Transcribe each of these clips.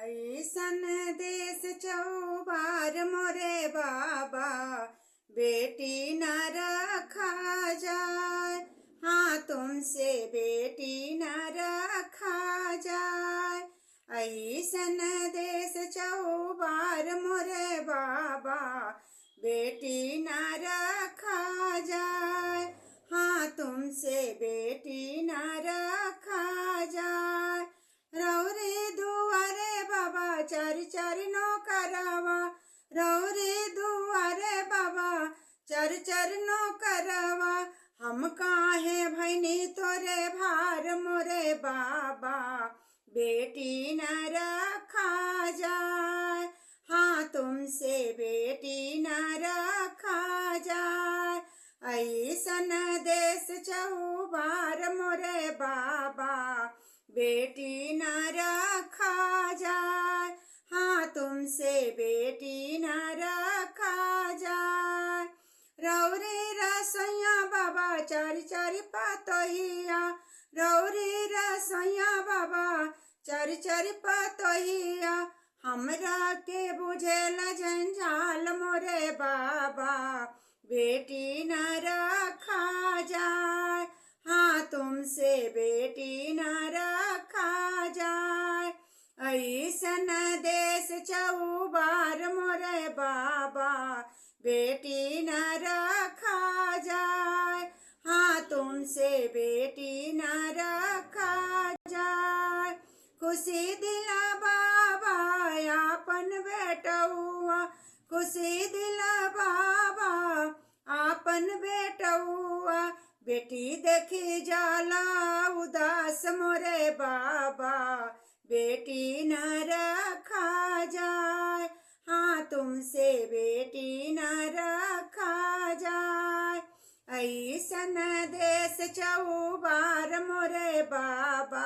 ऐसन देश चौबार मोरे बाबा, बेटी न रखा जाए। हाँ, तुमसे बेटी न रखा जाए। ऐसन देश चौबार मोरे बाबा, बेटी न रखा जाए। हाँ, तुमसे बेटी न रखा जाए। रौरे दुआरे बाबा चारि चारि नौकरवा, रौरे दुआरे बाबा चारि चारि नौकरवा। हम काहे भैनी तोरे भार मोरे बाबा, बेटी न रखा जाए। हाँ, तुमसे बेटी न रखा जाए। ऐसन देश चौबार मोरे बाबा, बेटी न रखा जाए। हाँ, तुमसे बेटी न रखा जाए। रौरे रसैया बाबा चारि चारि पतोहिया, रौरे रसैया बाबा चारि चारि पतोहिया। हमरा के बुझेल जंजाल मोरे बाबा, बेटी न रखा जाए। हाँ, तुमसे बेटी न रखा जाए। ऐसन देश चौबार मोरे बाबा, बेटी न रखा जाए। हाँ, तुमसे बेटी न रखा जाए। खुशी दिला बाबा आपन बेटौआ, खुशी दिला बाबा आपन बेटौआ। बेटी देखी जाला उदास मोरे बाबा, बेटी न रखा जाए। हाँ, तुमसे बेटी न रखा जाए। ऐसन देश चौबार मोरे बाबा,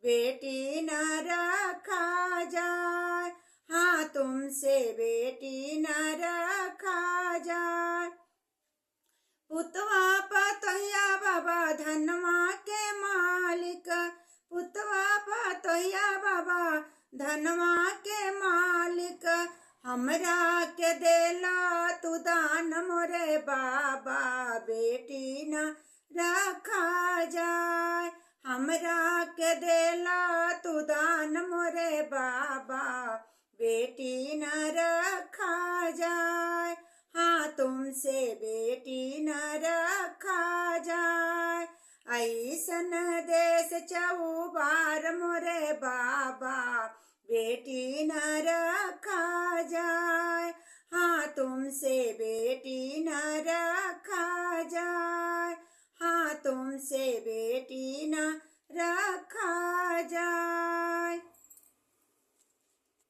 बेटी न रखा जाए। हाँ, तुमसे बेटी न रखा जाए। पुतवा पतोहिया बाबा धनवा के मालिक, पुतवा पतोहिया बाबा धनवा के मालिक। हमरा के देला तू दान मोरे बाबा, बेटी न रखा जाए। हमरा के देला तू दान मोरे बाबा, बेटी न रखा जाए। हाँ, तुमसे बेटी न रखा जाए। ऐसन देश चौबार मोरे बाबा, बेटी न रखा जाए। हाँ, तुमसे बेटी न रखा जाए। हाँ, तुमसे